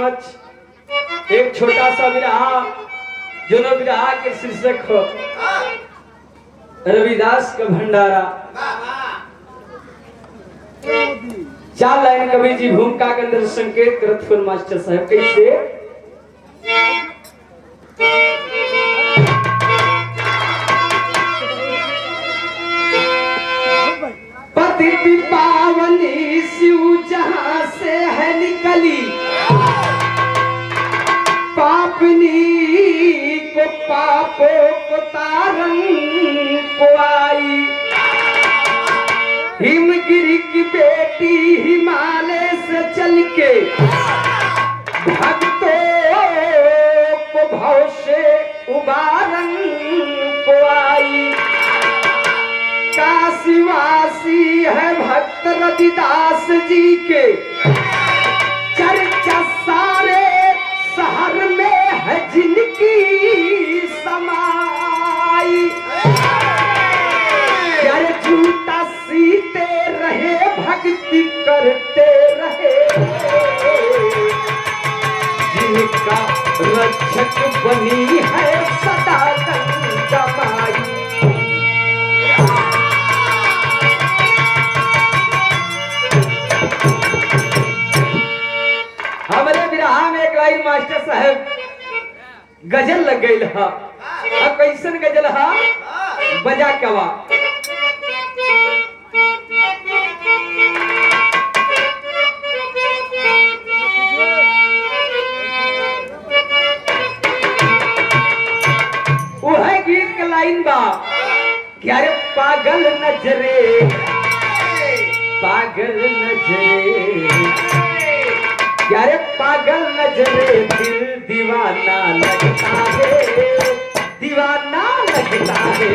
समक्ष एक छोटा सा विरहा जो विरहा के शीर्षक हो रविदास का भंडारा। 4 लाइन कवि जी भूमिका के अंदर संकेत करत हुए मास्टर साहब कैसे पति पावनी शिव जहां से है निकली पापनी को पापों को तारन को आई। हिमगिरी की बेटी हिमालय से चल के भक्तों को भव से उबारन को आई। काशीवासी है भक्त रविदास जी के चर्चा सारे शहर में है जिनकी समाई। यार झूठा सीते रहे भक्ति करते रहे जिनका रक्षक बनी है सदा गंगा माई। हमारे विरहा में एक लाइन मास्टर साहब गजल लग गई हा। अब कैसन गजल हा बजा कवा वह गीत के लाइन बा क्या रे पागल नजरे पागल नजरे यारे पागल नजरे दिल दीवाना लगता है दीवाना लगता है।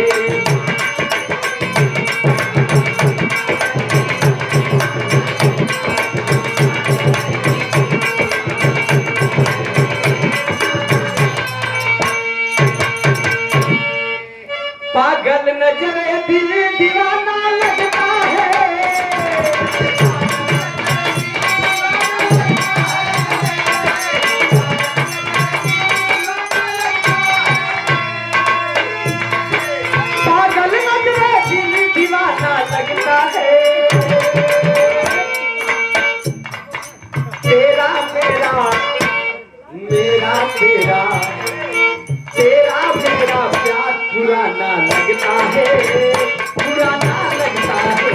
पागल नजरे दिल दीवाना लगता है लगता है। तेरा मेरा मेरा तेरा तेरा मेरा प्यार पुराना लगता है पुराना लगता है।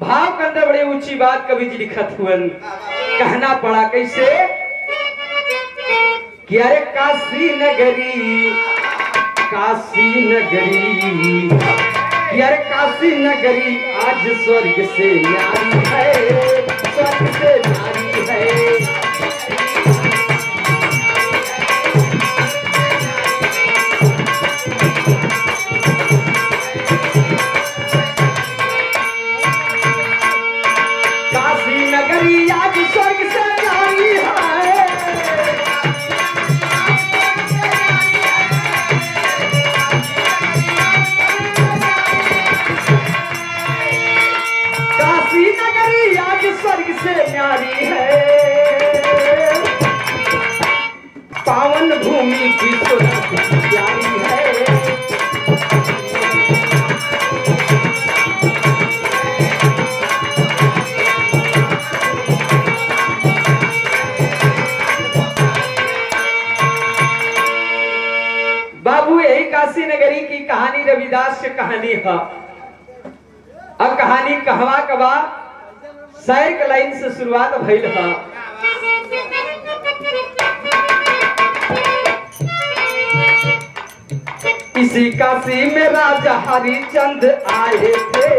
भाव के अंदर बड़ी ऊंची बात कवि जी लिखत हुए कहना पड़ा कैसे कि अरे काशी नगरी कि अरे काशी नगरी आज स्वर्ग से न्यारी है स्वर्ग से न्यारी है। नगरी आज स्वर्ग से न्यारी है काशी नगरी आज स्वर्ग से न्यारी है। पावन भूमि की प्यारी है। बाबू यही काशी नगरी की कहानी रविदास की कहानी है। अब कहानी कहवा कबा शायर के लाइन से शुरुआत भइल है। इसी काशी में राजा हरिचंद आए थे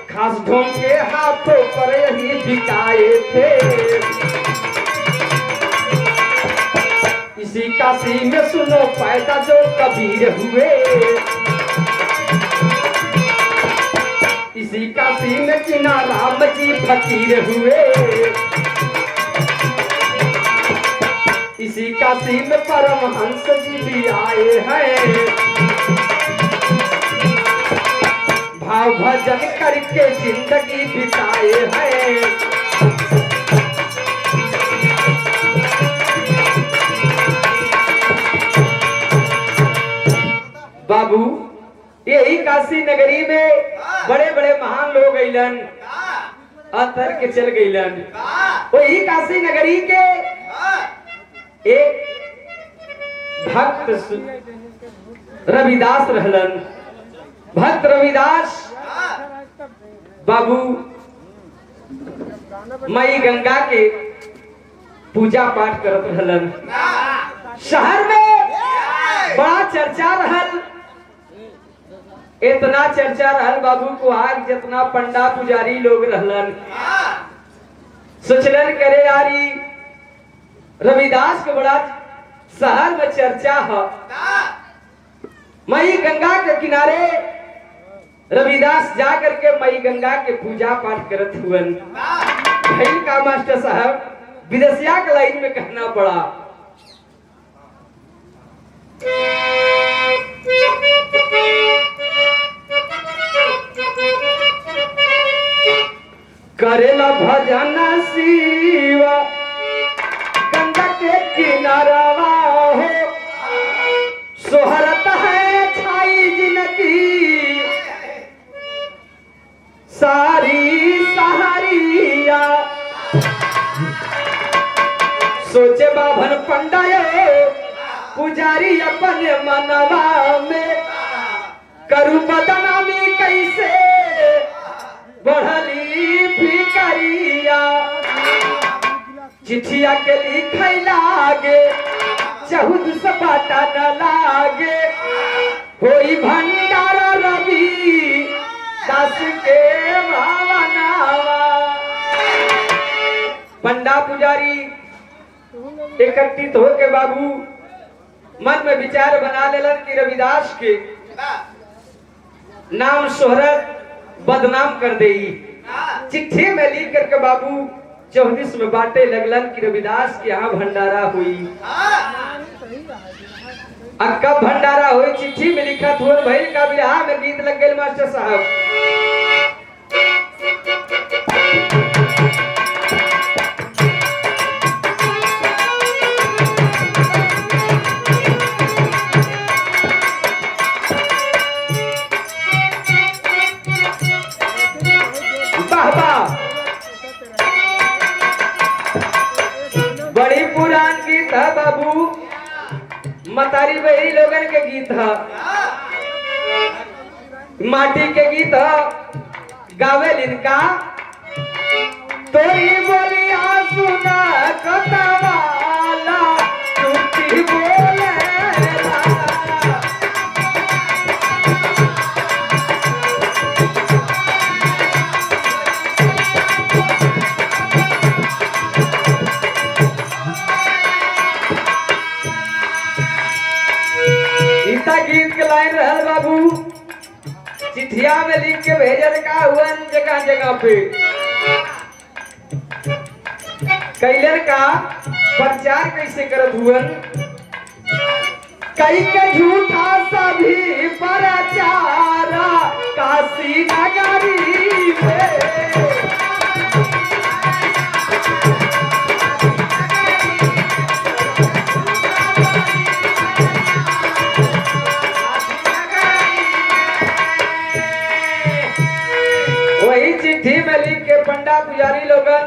खास ढोंग के हाथों पर यही बिकाए थे। इसी काशी में सुनो पैदा जो कबीर हुए इसी काशी में किना राम जी फकीर हुए। काशी में परमहंस जी भी आए हैं, भाव भजन करके जिंदगी बिताए हैं। बाबू यही काशी नगरी में बड़े बड़े महान लोग अइलन, अंतर के चल गइलन। वही काशी नगरी के एक भक्त रविदास रहलन। भक्त रविदास बाबू मई गंगा के पूजा पाठ करत रहलन। शहर में बड़ा चर्चा रहल, इतना चर्चा रहल बाबू को आज जितना पंडा पुजारी लोग रहलन। सोचलन करे यारी रविदास के बड़ा शहर में चर्चा है। मई गंगा के किनारे रविदास जा करके मई गंगा के पूजा पाठ करत हुवन। भाई का मास्टर साहब विदेशिया के लाइन में कहना पड़ा। करेला भजन शिव गंगा के किनारवा हो, सोहरत है छाई जिनकी सारी सहारिया। सोचे बाभन पंडायो पुजारी अपने मनवा में, करू बदनामी कैसे बढ़ली फिकरिया। चिठिया के लिखे लागे चहुद सपाटा न लागे, होई भंडारा रवि दास के भावनावा। पंडा पुजारी एकत्रित हो के बाबू मन में विचार बना लेलन कि रविदास के नाम शोहरत बदनाम कर दे। चिट्ठी में लिख करके बाबू 24 में बांटे लगलन कि रविदास के यहाँ भंडारा हुई। अब कब भंडारा हुई चिट्ठी में लिखा हुआ भैल का बिरहा में गीत लग गए मास्टर साहब। बड़ी पुरान गीत है बाबू, मतारी बहरी लोगन के गीत है, माटी के गीत है। गावे लिनका तोरी बोलिया सुना कतवाला टूटी बोले गीत के लाइन रहल बाबू। चिट्ठिया में लिख के भेजल का हुआ जगह जगह पे कैलन का प्रचार कैसे करत हुवन। कई के झूठा सभी प्रचार काशी नगरी में। चिट्ठी में लिख के पंडा पुजारी लोगन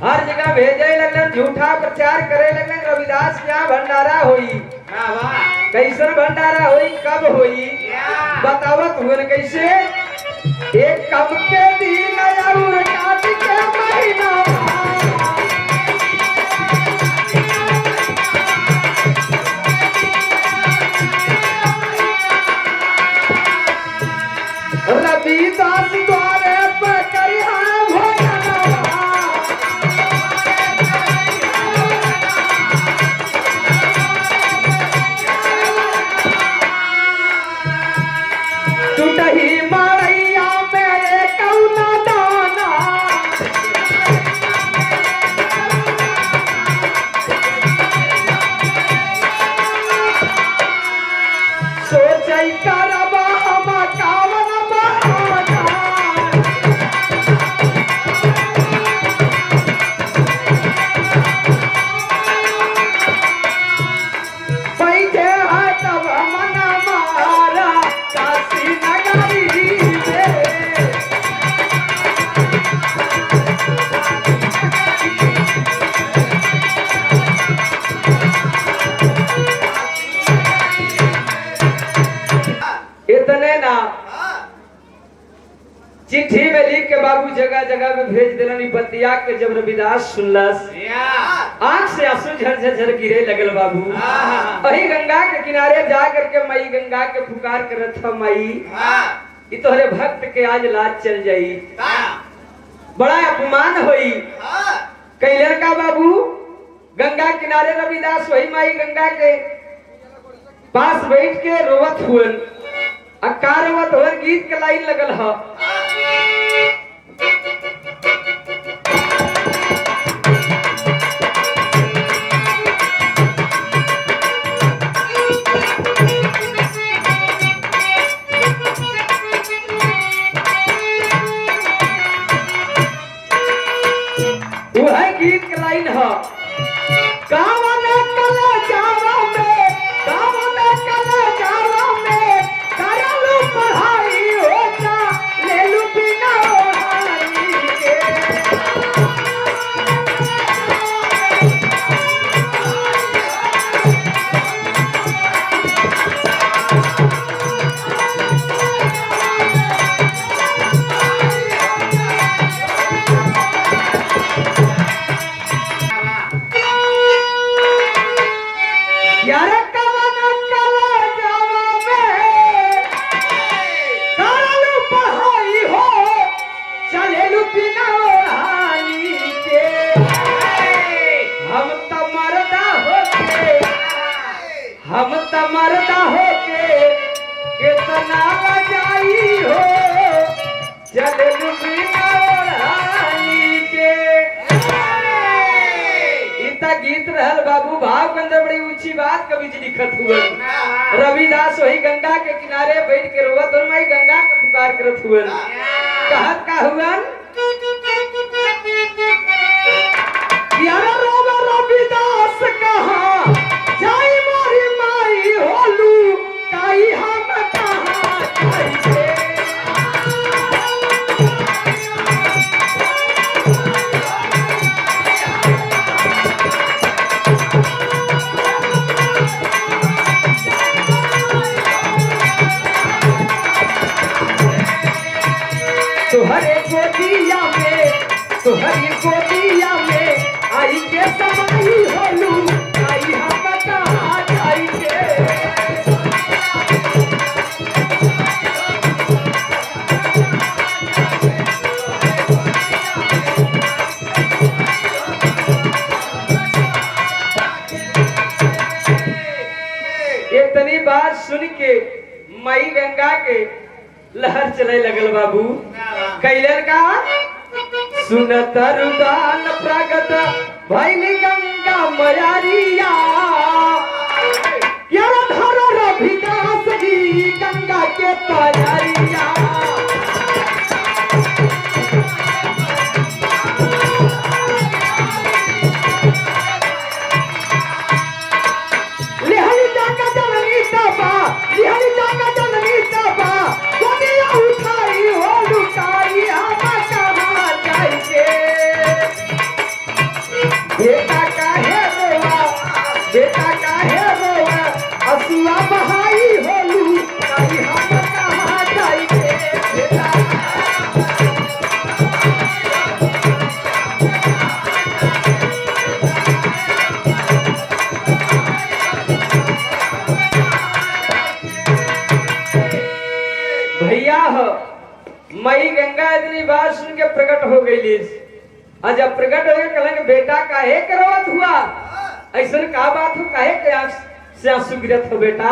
हर जगह भेजे लगलन, झूठा प्रचार करे लगलन। रविदास क्या भंडारा हुई, कैसन भंडारा हुई, कब हुई बतावत हुए कैसे। एक कब के दिन और काट के महीना रविदास द्वारे पे करिहा टूटही मड़ैया मेरे कौना जगह जगह में भेज दिलन। बतिया के जब रविदास सुनलस आंख से आंसू झरझर गिरे लगल बाबू। वही गंगा के किनारे जा करके माई गंगा के पुकार करत था, माई ई तोहरे भक्त के आज लाज चल जाई, बड़ा अपमान होई। कैलन का बाबू गंगा किनारे रविदास वही माई गंगा के पास बैठ के रोवत हुन। अकारवत हुन गीत के लाइन लगल ह। वह गीत के लाइन ह। कावन कले जावा में, कावन कले जावा में, करलू पढ़ाई होता ले लू बिना ओढ़ाई के। यारे कवन कले जावा में, करलू पढ़ाई हो चलेलू बिना ओढ़ाई के। हम त मर्दा होके, हम त मर्दा होके कितना बजाई हो चलेलू बिना ओढ़ाई के। इतना गीत रहल बाबू, भाव के अंदर बड़ी ऊंची बात कवि जी लिखत हुए। रविदास वही गंगा के किनारे बैठ के रोवत और माई गंगा के पुकार करत हुए। कहत का हुवन यार रोवा रविदास कहाँ जाई मोरी माई होलू काई हम कहाँ जाई के। तुहरे गोदिया में, तुहरी गोदिया में आई के समाई होलू आई हम कहाँ जाई के। इतनी बात सुन के माई गंगा के लहर चले लगल बाबू। कैलन का सुनत रुदान प्रगट भैली गंगा मयारिया, धर रविदास जी गंगा के पयारिया। लिहली जाका जननी तबा, लिहली जाका जननी तबा, दुनिया उठाई हो लुटाई हम कहाँ जाई के। बेटा काहे रोवा, बेटा काहे रोवा, असुआ बहाई होलू काई हम कहाँ जाई के। बेटा भैया हो मई गंगा इतनी बात सुन के प्रकट हो गई। और जब प्रकट हो गए कहलन बेटा काहे करवत हुआ, ऐसा का बात हो काहे के आंख से आंसू गिरत हो बेटा।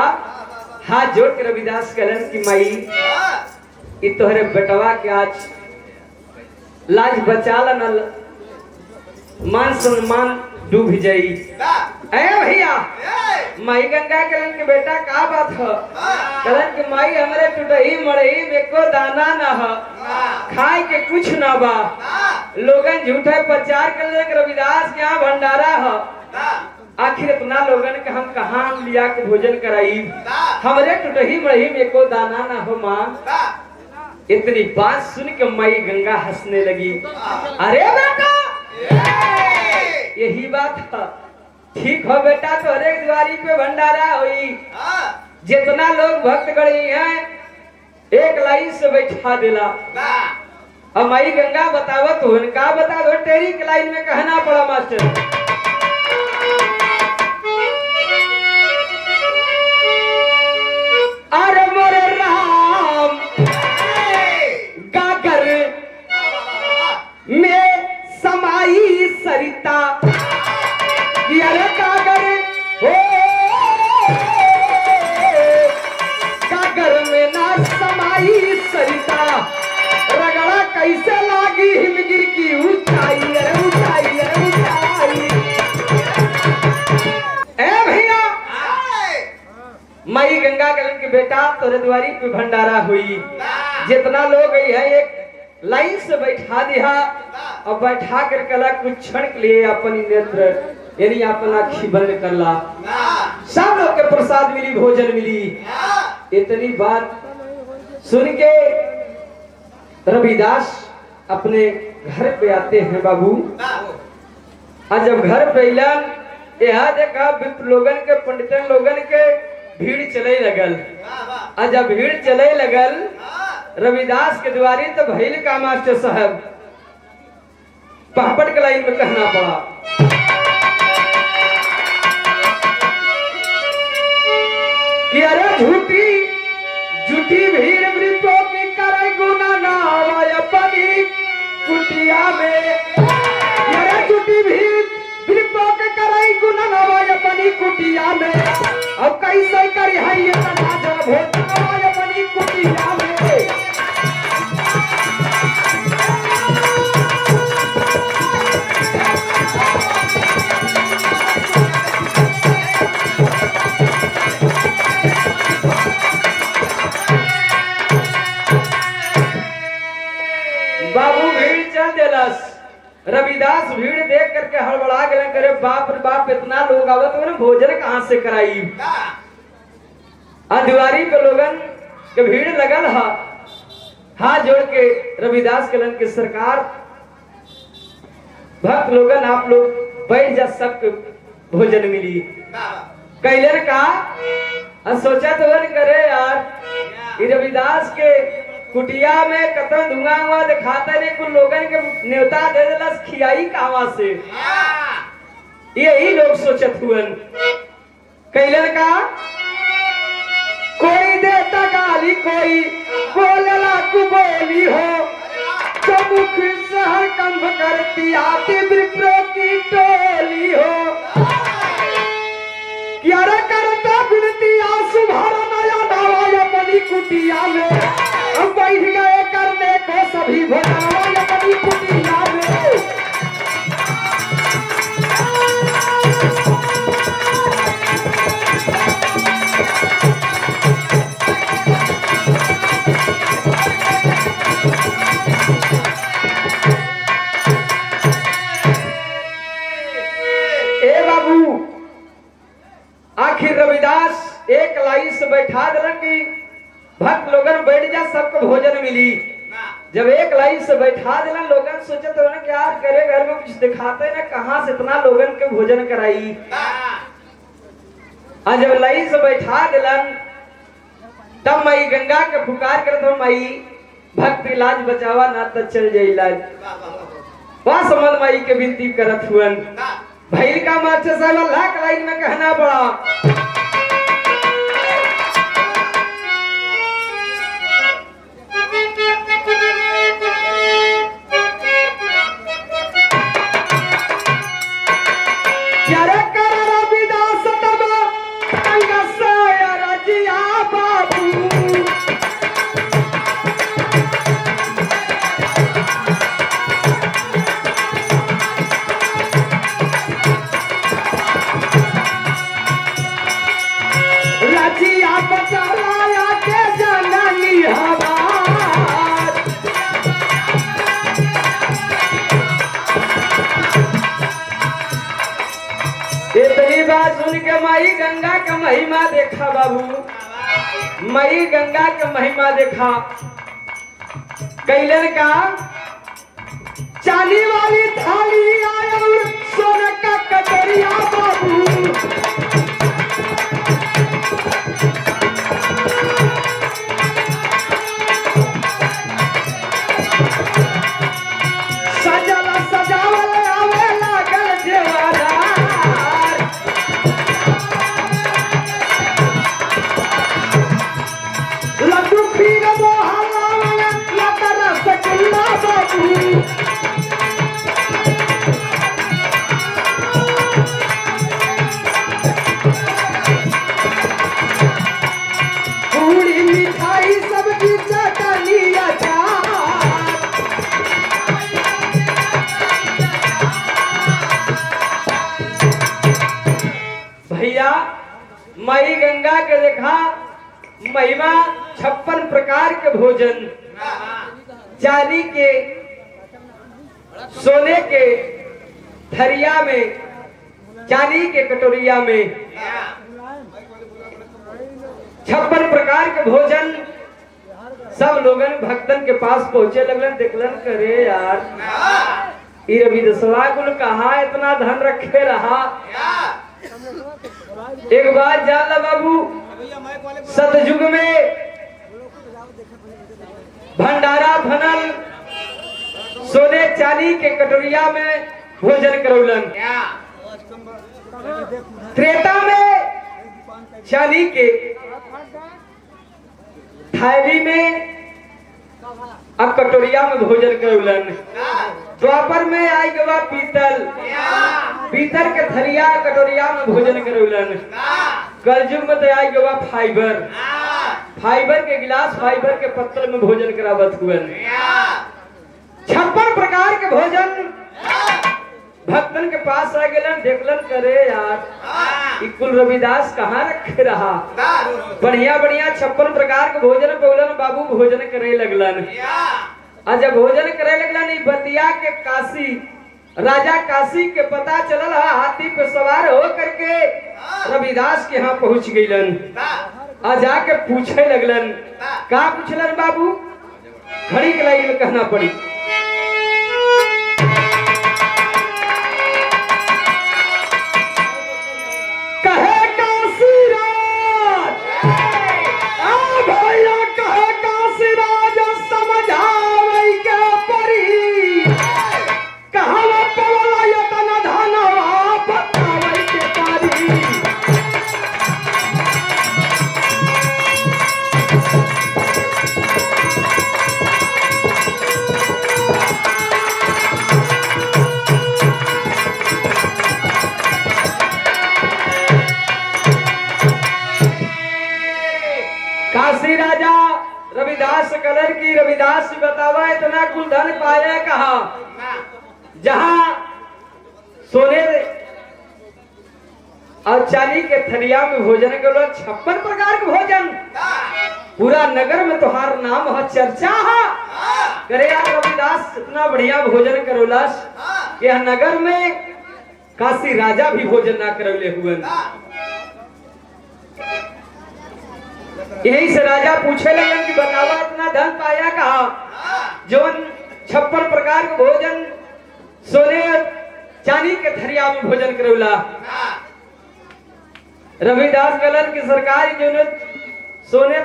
हाथ जोड़ के रविदास कहलन कि माई ई तोहरे बेटवा के आज लाज बचाला न मान सम्मान डूब जाई। ए भैया माई गंगा कहलन के बेटा का बात हो, कहलन कि माई हमरे टूटही मड़ही में को दाना न हो, खाए के कुछ न बा। लोगन झूठे प्रचार कर के रविदास के यहाँ भंडारा हो, आखिर इतना लोगन के हम कहाँ लिया के भोजन कराई, हमरे टूटही मड़ही में को दाना न हो माँ। इतनी बात सुन के माई गंगा हंसने लगी। अरे बेटा यही बात है, ठीक हो बेटा, तो हर एक द्वारी पे भंडारा हुई, जितना लोग भक्त गणी हैं एक लाइन से बैठा देला। अब माई गंगा बतावत हो का बता दो टेरी के लाइन में कहना पड़ा मास्टर। अरे मोरे राम गागर में समाई सरिता, अरे गागर हो गागर में ना समाई सरिता, रगड़ा कैसे लागी हिमगिर की ऊंचाई, अरे ऊंचाई अरे ऊंचाई। ए भैया माई गंगा कलन के बेटा तोरे द्वारी पे भंडारा हुई, जितना लोग है एक लाइन से बैठा दिया और बैठा कर कला कुछ क्षण के लिए अपन नेत्र यानी अपन आँखी बंद कर ला, सब लोग के प्रसाद मिली भोजन मिली। इतनी बात सुन के रविदास अपने घर पे आते हैं बाबू। आज जब घर पे अलन यहाँ देखा विप्र लोगन के पंडितन लोगन के भीड़ चले लगल। आज जब भीड़ चले लगल रविदास के द्वारी तो भइल का मास्टर साहब पहापट के लाइन में कहना पड़ा। कि अरे झूठी झूठी भीड़ वृत्तों की करे गुना ना अपनी कुटिया में, अरे झूठी भीड़ वृत्तों के करे गुना ना अपनी कुटिया में, अब कैसे करी है ये समाज भोज अपनी कुटिया में। बाबू भीड़ चल देलस, रविदास भीड़ देख करके हड़बड़ा गए, करे बाप रे बाप इतना लोग आवत हो, भोजन कहां से कराई। दिवारी पे लोगन के भीड़ लगल हा, हाथ जोड़ के रविदास कलन के सरकार भक्त लोगन आप लोग बैठ जा, सबके भोजन मिली। कैलन का सोचा तो वन करे यार रविदास के कुटिया में कतन धुआं हुआ दिखाता नहीं, कुछ लोगन के न्योता दे दिलस खियाई कहवा से, यही लोग सोचत हुअन। कैलन का कोई देता गाली कोई बोलला कुबोली हो, तो मुख सहर कंभ करती आती विप्रो की टोली हो, क्या रे करता बिनती आंसू भरा नया दावा अपनी कुटिया में, हम बैठ गए करने को सभी भोजनावा अपनी कुटिया में। ए बाबू आखिर रविदास एक लाई से बैठा दिलन कि भक्त लोगन बैठ जा, सबको भोजन मिली। जब एक लाइन से बैठा दिलन लोगन सोचते हो ना क्या करे, घर में कुछ दिखाते ना, कहां से इतना लोगन के भोजन कराई। आज जब लाइन से बैठा दिलन तब माई गंगा के पुकार करत हो, माई भक्त इलाज बचावा ना तो चल जाए इलाज। वह समझ माई के विनती करत हुअन। भैल का मास्टर साहब अल्लाह के लाइन में कहना पड़ा। इतनी बात सुन के माई गंगा का महिमा देखा बाबू, माई गंगा का महिमा देखा। कैलन का चाली वाली थाली आया और सोने का कटोरिया बाबू, भैया माई गंगा के देखा महिमा 56 प्रकार के भोजन, चांदी के सोने के थरिया में, चांदी के कटोरिया में 56 प्रकार के भोजन सब लोगन भक्तन के पास पहुंचे लगलन। देखलन करे यार ई रविदासवा कुल कहा इतना धन रखे रहा। एक बात जान ला बाबू, सतयुग में भंडारा भनल, सोने चांदी के कटोरिया में भोजन करौलन। त्रेता में चांदी के थाली में अब कटोरिया में भोजन करौलन। द्वापर में आई गवा पीतल, पीतल के थरिया कटोरिया में भोजन करौलन। कलयुग में तो आई गवा फाइबर, फाइबर के गिलास, फाइबर के पत्तल में भोजन करावत हुअन। 56 प्रकार के भोजन भक्तन के पास आ गेलन। देखलन करे यार कुल रविदास कहाँ रखे रहा। बढ़िया बढ़िया 56 प्रकार के भोजन पौलन बाबू भोजन करे लगलन। जब भोजन करे लगलन बतिया के काशी राजा काशी के पता चलल हाथी पे सवार हो करके रविदास के यहाँ पहुंच गईलन। जाके पूछे लगलन। का पूछलन बाबू? खड़ी के लाइन में कहना पड़ी। काशी राजा रविदास कलर की रविदास बतावा इतना कुल धन पाया कहा। जहां सोने और चांदी के थरिया में भोजन करो 56 प्रकार के भोजन। पूरा नगर में तुम्हार नाम है, चर्चा है। करे यार रविदास इतना बढ़िया भोजन करोलस कि नगर में काशी राजा भी भोजन ना करौले हुए। यही से राजा पूछे लगन कि बतावा इतना धन पाया कहा। जौन 56 प्रकार के भोजन सोने चांदी के थरिया में भोजन करौला। रविदास कलर की सरकार जो सोने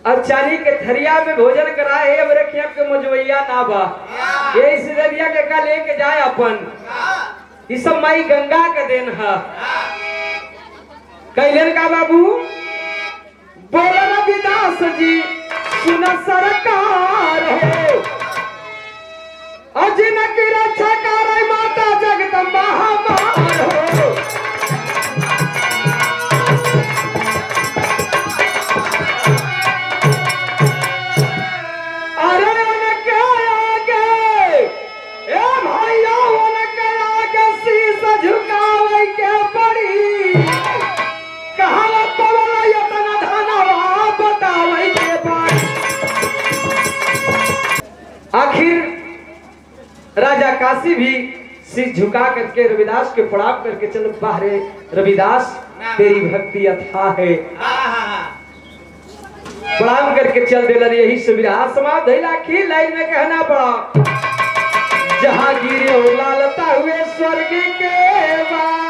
और चांदी के थरिया में भोजन कराए है मेरे खेप के मजवैया ना बा। यही से दरिया के का लेके जाए अपन। ये सब माई गंगा के देन है। कैलन का बाबू बोला रविदास जी सुन सरकार हो, अजिन की रक्षा करे माता जगदम्बा हमार हो। अरे उनके आगे ए भैया उनके आगे शीश झुकावे के पड़ी। कहा आखिर राजा काशी भी सिर झुका करके रविदास के प्रणाम करके चल बाहरे। रविदास तेरी भक्ति अथाह है। प्रणाम करके चल देलन। यही से विराह समाप्त भइल। आखिर लाइन में कहना पड़ा जहां गिरे हो लालता हुए स्वर्ग के बाद।